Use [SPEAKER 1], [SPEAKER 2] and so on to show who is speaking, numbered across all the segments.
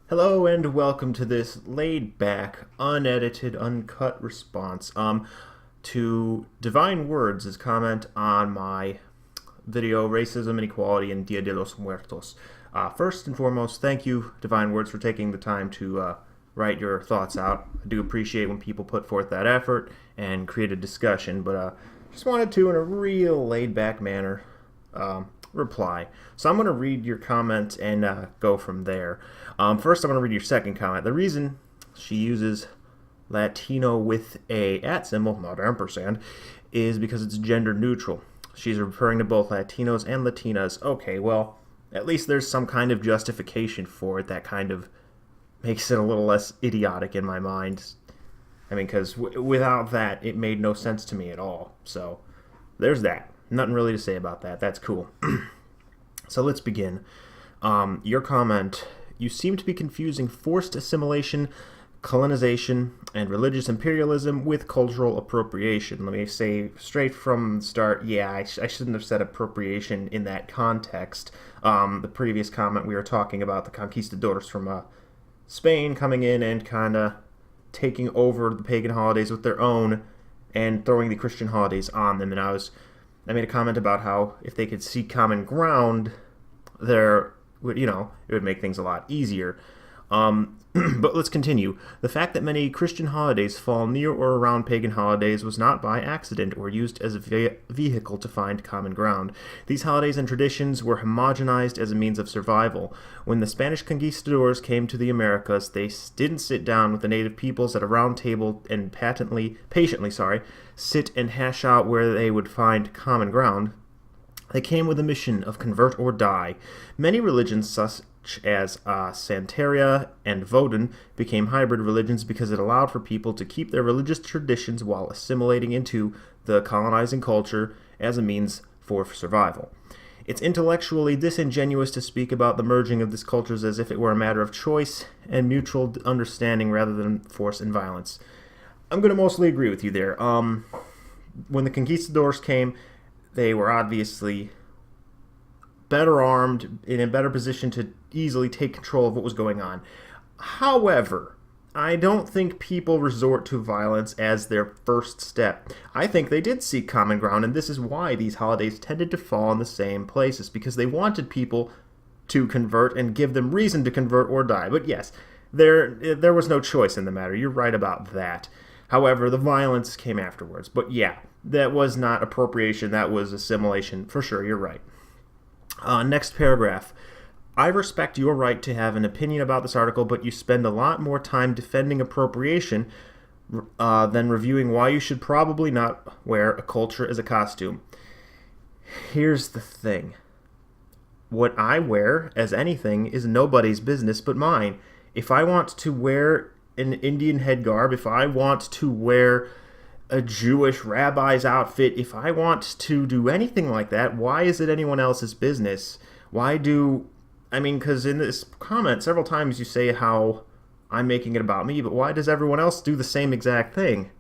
[SPEAKER 1] Hello and welcome to this laid-back, unedited, uncut response to Divine Words' comment on my video Racism, Inequality, and Dia de los Muertos. First and foremost, thank you, Divine Words, for taking the time to write your thoughts out. I do appreciate when people put forth that effort and create a discussion, but just wanted to, in a real laid-back manner, reply. So I'm going to read your comment and go from there. First, I'm going to read your second comment. The reason she uses Latino with a @ symbol, not ampersand, is because it's gender neutral. She's referring to both Latinos and Latinas. Okay, well, at least there's some kind of justification for it that kind of makes it a little less idiotic in my mind. I mean, because without that, it made no sense to me at all. So there's that. Nothing really to say about that. That's cool. So let's begin. Your comment: you seem to be confusing forced assimilation, colonization, and religious imperialism with cultural appropriation. Let me say straight from the start, yeah, I shouldn't have said appropriation in that context. The previous comment, we were talking about the conquistadors from Spain coming in and kind of taking over the pagan holidays with their own and throwing the Christian holidays on them. And I made a comment about how if they could see common ground, it would make things a lot easier. But let's continue. The fact that many Christian holidays fall near or around pagan holidays was not by accident or used as a vehicle to find common ground. These holidays and traditions were homogenized as a means of survival. When the Spanish conquistadors came to the Americas, they didn't sit down with the native peoples at a round table and patiently sit and hash out where they would find common ground. They came with a mission of convert or die. Many religions, such as Santeria and Vodun, became hybrid religions because it allowed for people to keep their religious traditions while assimilating into the colonizing culture as a means for survival. It's intellectually disingenuous to speak about the merging of these cultures as if it were a matter of choice and mutual understanding rather than force and violence. I'm going to mostly agree with you there. When the conquistadors came, they were obviously better armed, in a better position to easily take control of what was going on. However, I don't think people resort to violence as their first step. I think they did seek common ground, and this is why these holidays tended to fall in the same places, because they wanted people to convert and give them reason to convert or die. But yes, there was no choice in the matter. You're right about that. However, the violence came afterwards. But yeah, that was not appropriation, that was assimilation. For sure, you're right. Next paragraph. I respect your right to have an opinion about this article, but you spend a lot more time defending appropriation than reviewing why you should probably not wear a culture as a costume. Here's the thing. What I wear as anything is nobody's business but mine. If I want to wear an Indian head garb, if I want to wear a Jewish rabbi's outfit, if I want to do anything like that, why is it anyone else's business? Because in this comment, several times you say how I'm making it about me, but why does everyone else do the same exact thing?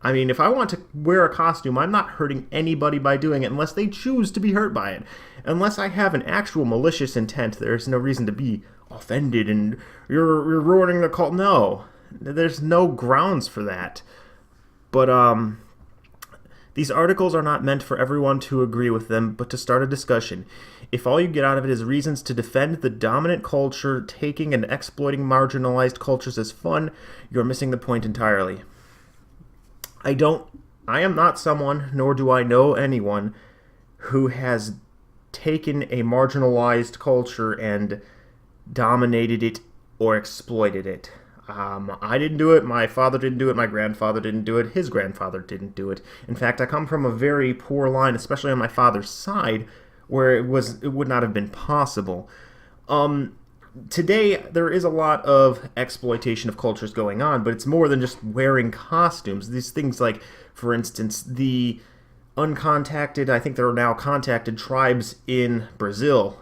[SPEAKER 1] I mean, if I want to wear a costume, I'm not hurting anybody by doing it unless they choose to be hurt by it. Unless I have an actual malicious intent, there's no reason to be offended and you're ruining the cult. No, there's no grounds for that. But these articles are not meant for everyone to agree with them, but to start a discussion. If all you get out of it is reasons to defend the dominant culture, taking and exploiting marginalized cultures as fun, you're missing the point entirely. I am not someone, nor do I know anyone, who has taken a marginalized culture and dominated it or exploited it. I didn't do it, my father didn't do it, my grandfather didn't do it, his grandfather didn't do it. In fact, I come from a very poor line, especially on my father's side, where it would not have been possible. Today, there is a lot of exploitation of cultures going on, but it's more than just wearing costumes. These things like, for instance, the uncontacted, I think there are now contacted tribes in Brazil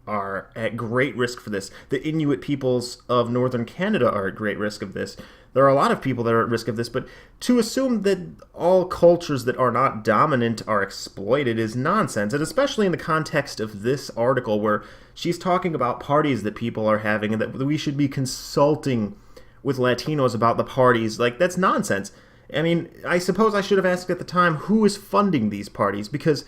[SPEAKER 1] are at great risk for this. The Inuit peoples of northern Canada are at great risk of this. there are a lot of people that are at risk of this, but to assume that all cultures that are not dominant are exploited is nonsense, and especially in the context of this article where she's talking about parties that people are having and that we should be consulting with Latinos about the parties. Like, that's nonsense. I mean, I suppose I should have asked at the time who is funding these parties, because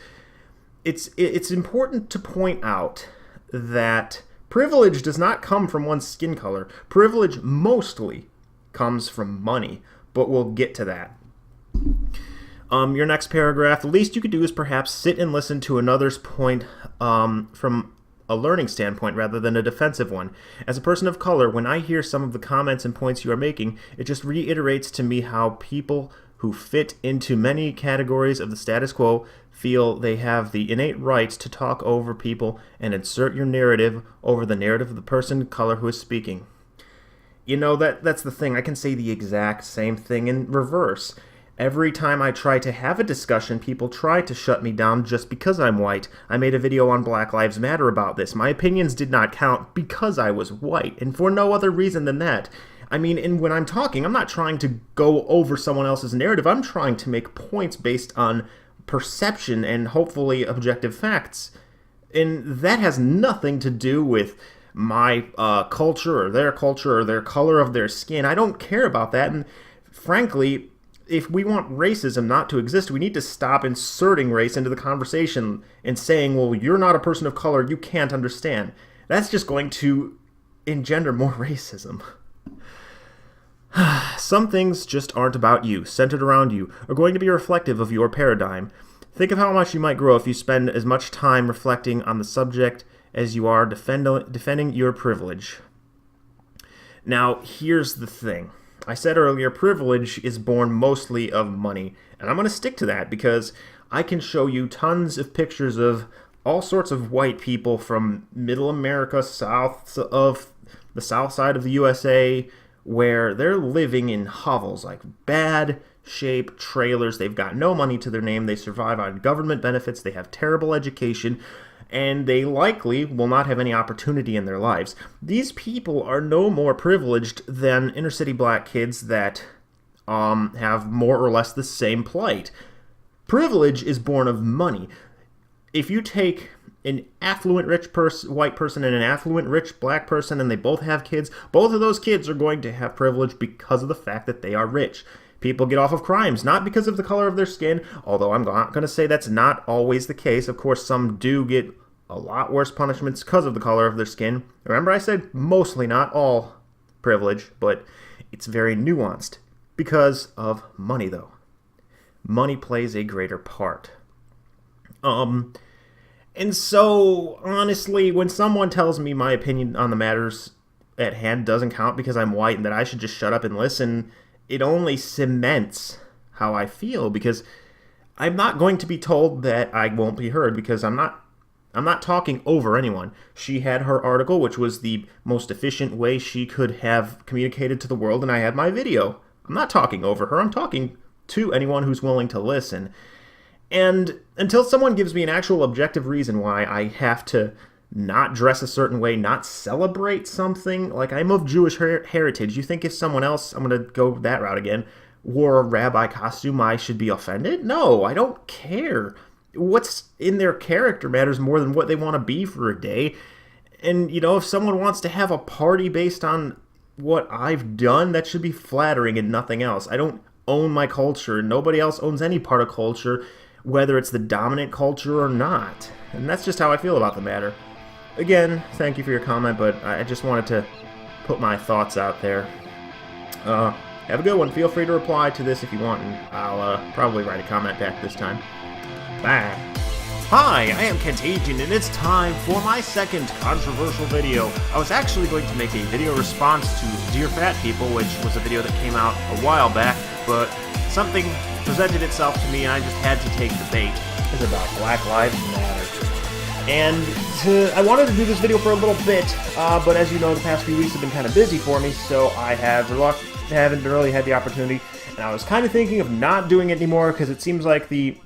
[SPEAKER 1] it's important to point out that privilege does not come from one's skin color. Privilege mostly comes from money, but we'll get to that. Your next paragraph, the least you could do is perhaps sit and listen to another's point from a learning standpoint rather than a defensive one. As a person of color, when I hear some of the comments and points you are making, it just reiterates to me how people who fit into many categories of the status quo feel they have the innate right to talk over people and insert your narrative over the narrative of the person of color who is speaking. You know, that's the thing. I can say the exact same thing in reverse. Every time I try to have a discussion, people try to shut me down just because I'm white. I made a video on Black Lives Matter about this. My opinions did not count because I was white, and for no other reason than that. I mean, and when I'm talking, I'm not trying to go over someone else's narrative. I'm trying to make points based on perception and hopefully objective facts. And that has nothing to do with my culture or their color of their skin. I don't care about that. And frankly, if we want racism not to exist, we need to stop inserting race into the conversation and saying, well, you're not a person of color, you can't understand. That's just going to engender more racism. Some things just aren't about you, centered around you, are going to be reflective of your paradigm. Think of how much you might grow if you spend as much time reflecting on the subject as you are defending your privilege. Now, here's the thing. I said earlier, privilege is born mostly of money, and I'm going to stick to that because I can show you tons of pictures of all sorts of white people from middle America, south of the south side of the USA, where they're living in hovels, like bad shape trailers. They've got no money to their name. They survive on government benefits. They have terrible education, and they likely will not have any opportunity in their lives. These people are no more privileged than inner city black kids that have more or less the same plight. Privilege is born of money. If you take an affluent rich white person and an affluent rich black person and they both have kids, both of those kids are going to have privilege because of the fact that they are rich. People get off of crimes not because of the color of their skin, although I'm not going to say that's not always the case. Of course, some do get a lot worse punishments because of the color of their skin. Remember, I said mostly, not all privilege, but it's very nuanced because of money, though. Money plays a greater part. And so, honestly, when someone tells me my opinion on the matters at hand doesn't count because I'm white and that I should just shut up and listen, it only cements how I feel, because I'm not going to be told that I won't be heard, because I'm not talking over anyone. She had her article, which was the most efficient way she could have communicated to the world, and I had my video. I'm not talking over her. I'm talking to anyone who's willing to listen. And until someone gives me an actual objective reason why I have to not dress a certain way, not celebrate something, like I'm of Jewish heritage. You think if someone else, I'm going to go that route again, wore a rabbi costume, I should be offended? No, I don't care. What's in their character matters more than what they want to be for a day. And, you know, if someone wants to have a party based on what I've done, that should be flattering and nothing else. I don't own my culture. Nobody else owns any part of culture, whether it's the dominant culture or not. And that's just how I feel about the matter. Again, thank you for your comment, but I just wanted to put my thoughts out there. Have a good one. Feel free to reply to this if you want, and I'll probably write a comment back this time. Bye. Hi, I am Contagion, and it's time for my second controversial video. I was actually going to make a video response to Dear Fat People, which was a video that came out a while back, but something presented itself to me and I just had to take the bait. It's about Black Lives Matter. And I wanted to do this video for a little bit, but as you know, the past few weeks have been kind of busy for me, so I haven't really had the opportunity, and I was kind of thinking of not doing it anymore because it seems like the